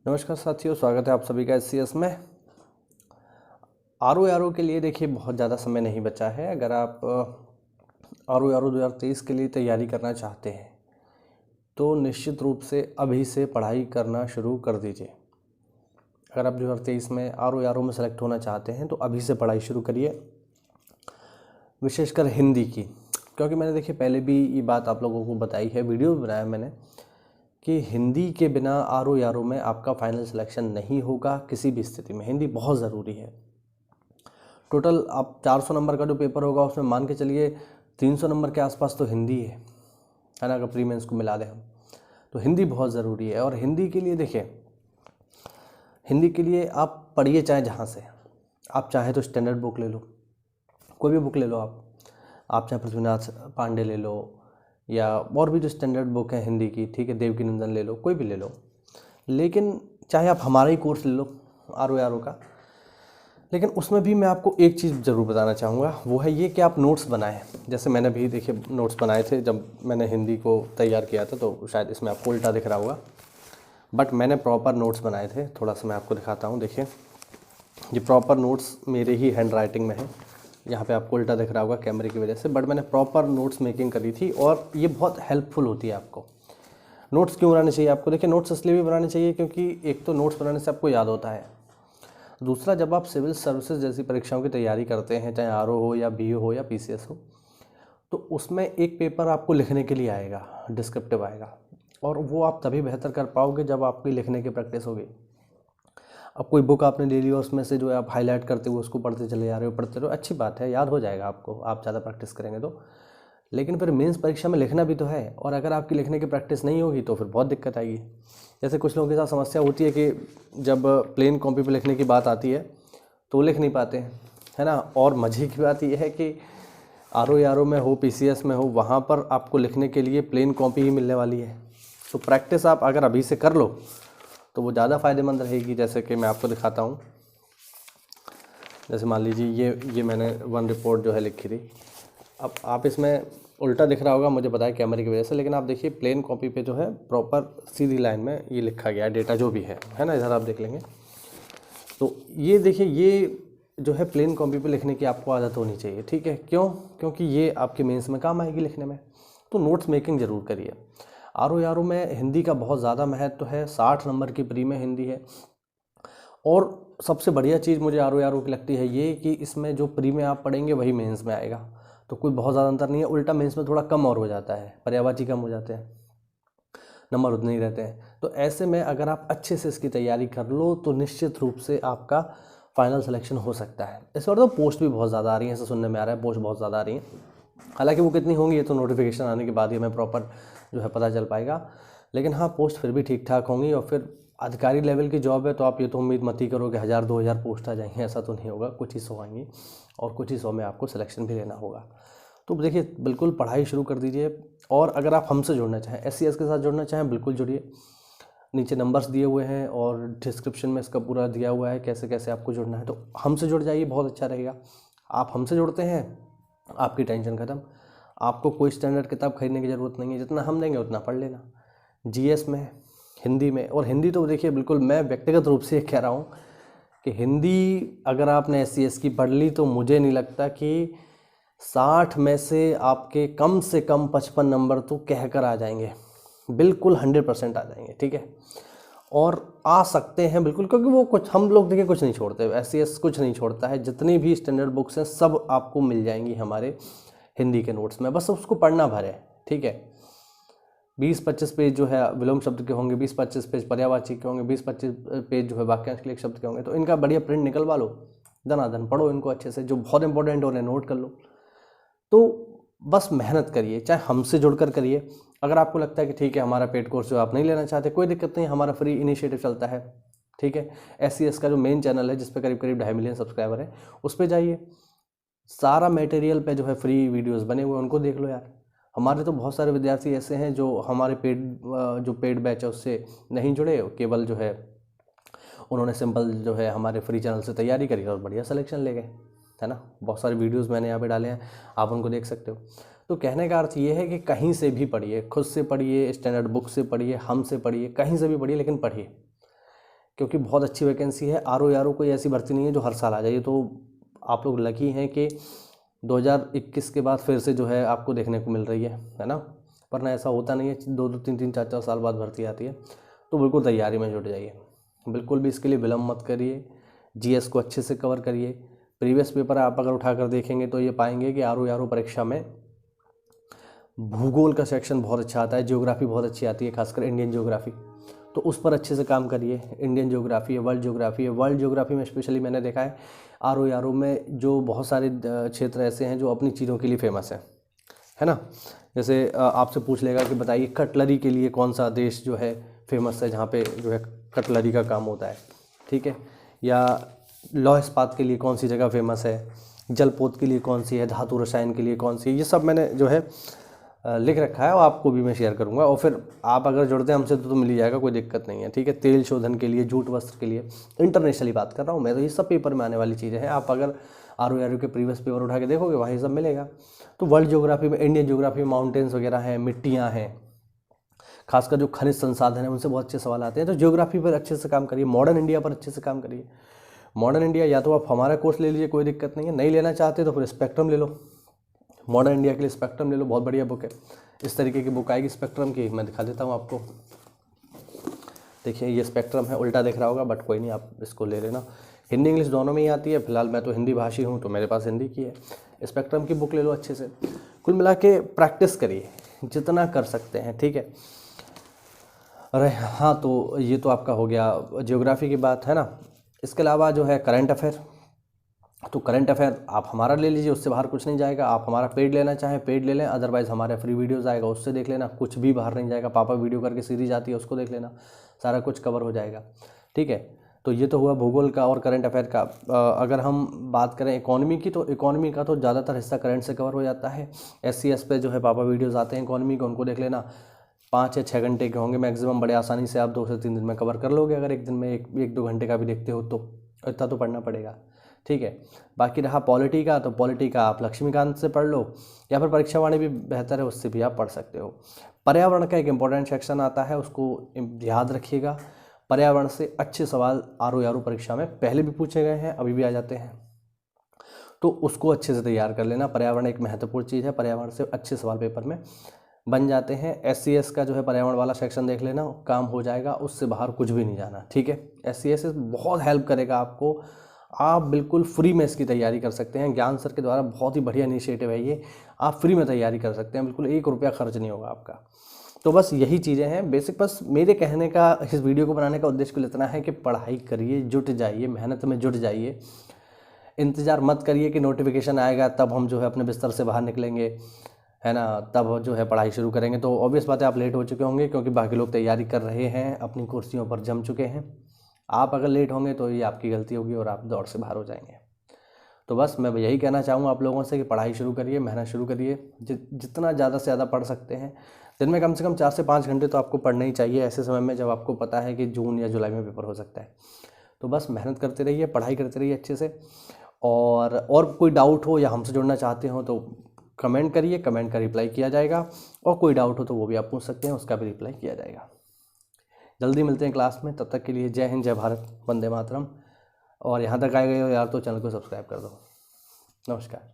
नमस्कार साथियों, स्वागत है आप सभी का एससीएस में। आरओ के लिए देखिए बहुत ज़्यादा समय नहीं बचा है। अगर आप आरओ 2023 के लिए तैयारी करना चाहते हैं तो निश्चित रूप से अभी से पढ़ाई करना शुरू कर दीजिए। अगर आप 2023 में आरओ में सेलेक्ट होना चाहते हैं तो अभी से पढ़ाई शुरू करिए, विशेषकर हिंदी की। क्योंकि मैंने देखिए पहले भी ये बात आप लोगों को बताई है, वीडियो बनाया मैंने कि हिंदी के बिना आरओ में आपका फाइनल सिलेक्शन नहीं होगा किसी भी स्थिति में। हिंदी बहुत ज़रूरी है। टोटल आप 400 नंबर का जो पेपर होगा उसमें मान के चलिए 300 नंबर के आसपास तो हिंदी है ना। अगर प्री मेंस को मिला दें हम तो हिंदी बहुत ज़रूरी है। और हिंदी के लिए देखिए, हिंदी के लिए आप पढ़िए चाहे जहाँ से। आप चाहे तो स्टैंडर्ड बुक ले लो, कोई भी बुक ले लो। आप चाहे पृथ्वीनाथ पांडे ले लो या और भी जो स्टैंडर्ड बुक है हिंदी की, ठीक है, देवकीनंदन ले लो, कोई भी ले लो। लेकिन चाहे आप हमारा ही कोर्स ले लो आरओ का, लेकिन उसमें भी मैं आपको एक चीज़ ज़रूर बताना चाहूँगा, वो है ये कि आप नोट्स बनाएं। जैसे मैंने भी देखिए नोट्स बनाए थे जब मैंने हिंदी को तैयार किया था, तो शायद इसमें आपको उल्टा दिख रहा होगा, बट मैंने प्रॉपर नोट्स बनाए थे। थोड़ा सा मैं आपको दिखाता हूँ। देखिए ये प्रॉपर नोट्स मेरे ही हैंड राइटिंग में है। यहाँ पे आपको उल्टा दिख रहा होगा कैमरे की वजह से, बट मैंने प्रॉपर नोट्स मेकिंग करी थी और ये बहुत हेल्पफुल होती है आपको। नोट्स क्यों बनाने चाहिए आपको? देखिए नोट्स इसलिए भी बनाने चाहिए क्योंकि एक तो नोट्स बनाने से आपको याद होता है, दूसरा जब आप सिविल सर्विसेज जैसी परीक्षाओं की तैयारी करते हैं, चाहे आरओ हो या बीओ हो या पीसीएस हो, तो उसमें एक पेपर आपको लिखने के लिए आएगा, डिस्क्रिप्टिव आएगा, और वो आप तभी बेहतर कर पाओगे जब आपकी लिखने की प्रैक्टिस होगी। अब कोई बुक आपने ले ली और उसमें से जो है आप हाईलाइट करते हुए उसको पढ़ते चले जा रहे हो, पढ़ते रहो, अच्छी बात है, याद हो जाएगा आपको, आप ज़्यादा प्रैक्टिस करेंगे तो। लेकिन फिर मेंस परीक्षा में लिखना भी तो है, और अगर आपकी लिखने की प्रैक्टिस नहीं होगी तो फिर बहुत दिक्कत आएगी। जैसे कुछ लोगों के साथ समस्या होती है कि जब प्लेन कॉपी पे लिखने की बात आती है तो लिख नहीं पाते हैं, है ना। और मज़े की बात यह है कि आरओ में हो, पीसीएस में हो, वहाँ पर आपको लिखने के लिए प्लेन कॉपी ही मिलने वाली है। तो प्रैक्टिस आप अगर अभी से कर लो तो वो ज़्यादा फ़ायदेमंद रहेगी। जैसे कि मैं आपको दिखाता हूँ। जैसे मान लीजिए ये मैंने वन रिपोर्ट जो है लिखी थी। अब आप इसमें उल्टा दिख रहा होगा, मुझे पता है कैमरे की वजह से, लेकिन आप देखिए प्लेन कॉपी पे जो है प्रॉपर सीधी लाइन में ये लिखा गया है, डेटा जो भी है ना। इधर आप देख लेंगे तो ये देखिए, ये जो है प्लेन कॉपी पे लिखने की आपको आदत होनी चाहिए, ठीक है। क्यों? क्योंकि ये आपके मेंस में काम आएगी लिखने में। तो नोट्स मेकिंग ज़रूर करिए। आरओ में हिंदी का बहुत ज़्यादा महत्व है। 60 नंबर की प्री में हिंदी है। और सबसे बढ़िया चीज़ मुझे आरओ की लगती है ये कि इसमें जो प्री में आप पढ़ेंगे वही मेंस में आएगा, तो कोई बहुत ज़्यादा अंतर नहीं है। उल्टा मेंस में थोड़ा कम और हो जाता है, पर्यायवाची कम हो जाते हैं, नंबर उतने ही रहते हैं। तो ऐसे में अगर आप अच्छे से इसकी तैयारी कर लो तो निश्चित रूप से आपका फाइनल सिलेक्शन हो सकता है। इस बार तो पोस्ट भी बहुत ज़्यादा आ रही है, ऐसा सुनने में आ रहा है, पोस्ट बहुत ज़्यादा आ रही हैं। हालांकि वो कितनी होंगी ये तो नोटिफिकेशन आने के बाद ही हमें प्रॉपर जो है पता चल पाएगा, लेकिन हाँ पोस्ट फिर भी ठीक ठाक होंगी। और फिर अधिकारी लेवल की जॉब है तो आप ये तो उम्मीद मत ही करो कि 1000-2000 पोस्ट आ जाएंगी, ऐसा तो नहीं होगा। कुछ ही 100 आएंगी और कुछ ही 100 में आपको सिलेक्शन भी लेना होगा। तो देखिए बिल्कुल पढ़ाई शुरू कर दीजिए। और अगर आप हमसे जुड़ना चाहें, एससीएस के साथ जुड़ना चाहें, बिल्कुल जुड़िए। नीचे नंबर्स दिए हुए हैं और डिस्क्रिप्शन में इसका पूरा दिया हुआ है कैसे कैसे आपको जुड़ना है। तो हमसे जुड़ जाइए, बहुत अच्छा रहेगा। आप हमसे जुड़ते हैं, आपकी टेंशन ख़त्म। आपको कोई स्टैंडर्ड किताब खरीदने की ज़रूरत नहीं है, जितना हम देंगे उतना पढ़ लेना। जीएस में, हिंदी में, और हिंदी तो देखिए बिल्कुल मैं व्यक्तिगत रूप से कह रहा हूँ कि हिंदी अगर आपने एससीएस की पढ़ ली तो मुझे नहीं लगता कि 60 में से आपके कम से कम 55 नंबर तो कह कर आ जाएंगे, बिल्कुल 100% आ जाएंगे, ठीक है। और आ सकते हैं बिल्कुल, क्योंकि वो कुछ हम लोग देखिए कुछ नहीं छोड़ते, एससीएस कुछ नहीं छोड़ता है। जितनी भी स्टैंडर्ड बुक्स हैं सब आपको मिल जाएंगी हमारे हिंदी के नोट्स में, बस उसको पढ़ना भर है, ठीक है। 20-25 पेज जो है विलोम शब्द के होंगे, 20-25 पेज पर्यायवाची के होंगे, 20-25 पेज जो है वाक्यांश के लिए शब्द के होंगे। तो इनका बढ़िया प्रिंट निकलवा लो, दनादन पढ़ो इनको अच्छे से, जो बहुत इंपॉर्टेंट हो रहे हैं नोट कर लो। तो बस मेहनत करिए, चाहे हमसे जुड़कर करिए। अगर आपको लगता है कि ठीक है हमारा पेड कोर्स जो आप नहीं लेना चाहते, कोई दिक्कत नहीं, हमारा फ्री इनिशिएटिव चलता है, ठीक है। एससीएस का जो मेन चैनल है जिस पे करीब करीब 2.5 मिलियन सब्सक्राइबर है, उस पर जाइए, सारा मटेरियल पे जो है फ्री वीडियोस बने हुए, उनको देख लो यार। हमारे तो बहुत सारे विद्यार्थी ऐसे हैं जो हमारे पेड बैच है उससे नहीं जुड़े, केवल जो है उन्होंने सिंपल जो है हमारे फ्री चैनल से तैयारी करी और बढ़िया सिलेक्शन ले गए, है ना। बहुत सारे वीडियोस मैंने यहाँ पे डाले हैं, आप उनको देख सकते हो। तो कहने का अर्थ ये है कि कहीं से भी पढ़िए, खुद से पढ़िए, स्टैंडर्ड बुक से पढ़िए, हमसे पढ़िए, कहीं से भी पढ़िए, लेकिन पढ़िए। क्योंकि बहुत अच्छी वैकेंसी है। आर कोई ऐसी भर्ती नहीं है जो हर साल आ जाए। तो आप लोग लकी हैं कि 2021 के बाद फिर से जो है आपको देखने को मिल रही है ना, वरना ऐसा होता नहीं है। 2-2 3-3 4-4 साल बाद भर्ती आती है। तो बिल्कुल तैयारी में जुट जाइए, बिल्कुल भी इसके लिए विलम्ब मत करिए। जीएस को अच्छे से कवर करिए। प्रीवियस पेपर आप अगर उठाकर देखेंगे तो ये पाएंगे कि आर परीक्षा में भूगोल का सेक्शन बहुत अच्छा आता है, ज्योग्राफी बहुत अच्छी आती है, खासकर इंडियन ज्योग्राफी। तो उस पर अच्छे से काम करिए। इंडियन ज्योग्राफी है, वर्ल्ड ज्योग्राफी है। वर्ल्ड ज्योग्राफी में स्पेशली मैंने देखा है आर में जो बहुत सारे क्षेत्र ऐसे हैं जो अपनी चीज़ों के लिए फेमस है ना। जैसे आपसे पूछ लेगा कि बताइए कटलरी के लिए कौन सा देश जो है फेमस है, जहाँ पे जो है कटलरी का काम होता है, ठीक है। या लौह इस्पात के लिए कौन सी जगह फेमस है, जलपोत के लिए कौन सी है, धातु रसायन के लिए कौन सी है। ये सब मैंने जो है लिख रखा है और आपको भी मैं शेयर करूंगा। और फिर आप अगर जुड़ते हैं हमसे तो मिल ही जाएगा, कोई दिक्कत नहीं है, ठीक है। तेल शोधन के लिए, जूट वस्त्र के लिए, इंटरनेशनली बात कर रहा हूँ मैं, तो ये सब पेपर में आने वाली चीज़ें हैं। आप अगर आर के प्रीवियस पेपर उठा के देखोगे वहाँ ये सब मिलेगा। तो वर्ल्ड ज्योग्राफी में, इंडियन ज्योग्राफी में माउंटेन्स वगैरह हैं, मिट्टियाँ हैं, खासकर जो खनिज संसाधन है उनसे बहुत अच्छे सवाल आते हैं। तो ज्योग्राफी पर अच्छे से काम करिए, मॉडर्न इंडिया पर अच्छे से काम करिए। मॉडर्न इंडिया या तो आप हमारा कोर्स ले लीजिए, कोई दिक्कत नहीं है, नहीं लेना चाहते तो फिर स्पेक्ट्रम ले लो। मॉडर्न इंडिया के लिए स्पेक्ट्रम ले लो, बहुत बढ़िया बुक है। इस तरीके की बुक आएगी स्पेक्ट्रम की, मैं दिखा देता हूँ आपको। देखिए ये स्पेक्ट्रम है, उल्टा दिख रहा होगा बट कोई नहीं, आप इसको ले लेना। हिंदी इंग्लिश दोनों में ही आती है। फिलहाल मैं तो हिंदी भाषी हूँ तो मेरे पास हिंदी की है। स्पेक्ट्रम की बुक ले लो अच्छे से। कुल मिला के प्रैक्टिस करिए जितना कर सकते हैं, ठीक है। अरे हाँ, तो ये तो आपका हो गया ज्योग्राफी की बात, है ना। इसके अलावा जो है करंट अफेयर, तो करंट अफेयर आप हमारा ले लीजिए, उससे बाहर कुछ नहीं जाएगा। आप हमारा पेड लेना चाहें पेड ले लें, अदरवाइज़ हमारे फ्री वीडियोज़ आएगा उससे देख लेना, कुछ भी बाहर नहीं जाएगा। पापा वीडियो करके सीरीज आती है उसको देख लेना, सारा कुछ कवर हो जाएगा, ठीक है। तो ये तो हुआ भूगोल का और करंट अफेयर का। अगर हम बात करें इकोनॉमी की, तो इकोनॉमी का तो ज़्यादातर हिस्सा करंट से कवर हो जाता है। SCS पे जो है पापा वीडियोज़ आते हैं इकोनॉमी के, उनको देख लेना। 5 या 6 घंटे के होंगे मैक्सिमम, बड़े आसानी से आप 2 से 3 दिन में कवर कर लोगे। अगर एक दिन में 1-2 घंटे का भी देखते हो तो इतना तो पढ़ना पड़ेगा, ठीक है। बाकी रहा पॉलिटी का, तो पॉलिटी का आप लक्ष्मीकांत से पढ़ लो, या फिर परीक्षा वाणी भी बेहतर है, उससे भी आप पढ़ सकते हो। पर्यावरण का एक इंपॉर्टेंट सेक्शन आता है, उसको याद रखिएगा। पर्यावरण से अच्छे सवाल आर परीक्षा में पहले भी पूछे गए हैं, अभी भी आ जाते हैं, तो उसको अच्छे से तैयार कर लेना। पर्यावरण एक महत्वपूर्ण चीज़ है, पर्यावरण से अच्छे सवाल पेपर में बन जाते हैं। SCS का जो है पर्यावरण वाला सेक्शन देख लेना, काम हो जाएगा, उससे बाहर कुछ भी नहीं जाना, ठीक है। SCS बहुत हेल्प करेगा आपको, आप बिल्कुल फ्री में इसकी तैयारी कर सकते हैं। ज्ञान सर के द्वारा बहुत ही बढ़िया इनिशिएटिव है ये, आप फ्री में तैयारी कर सकते हैं, बिल्कुल 1 रुपया खर्च नहीं होगा आपका। तो बस यही चीज़ें हैं बेसिक। बस मेरे कहने का, इस वीडियो को बनाने का उद्देश्य कुल इतना है कि पढ़ाई करिए, जुट जाइए, मेहनत में जुट जाइए। इंतज़ार मत करिए कि नोटिफिकेशन आएगा तब हम जो है अपने बिस्तर से बाहर निकलेंगे, है ना, तब जो है पढ़ाई शुरू करेंगे। तो ऑब्वियस बात है आप लेट हो चुके होंगे, क्योंकि बाकी लोग तैयारी कर रहे हैं, अपनी कुर्सियों पर जम चुके हैं। आप अगर लेट होंगे तो ये आपकी गलती होगी और आप दौड़ से बाहर हो जाएंगे। तो बस मैं यही कहना चाहूँगा आप लोगों से कि पढ़ाई शुरू करिए, मेहनत शुरू करिए, जितना ज़्यादा से ज़्यादा पढ़ सकते हैं। दिन में कम से कम 4 से 5 घंटे तो आपको पढ़ना ही चाहिए, ऐसे समय में जब आपको पता है कि जून या जुलाई में पेपर हो सकता है। तो बस मेहनत करते रहिए, पढ़ाई करते रहिए अच्छे से। और कोई डाउट हो या हमसे जुड़ना चाहते हो तो कमेंट करिए, कमेंट का रिप्लाई किया जाएगा। और कोई डाउट हो तो वो भी आप पूछ सकते हैं, उसका भी रिप्लाई किया जाएगा। जल्दी मिलते हैं क्लास में, तब तक के लिए जय हिंद, जय भारत, वंदे मातरम। और यहाँ तक आए गए हो यार तो चैनल को सब्सक्राइब कर दो। नमस्कार।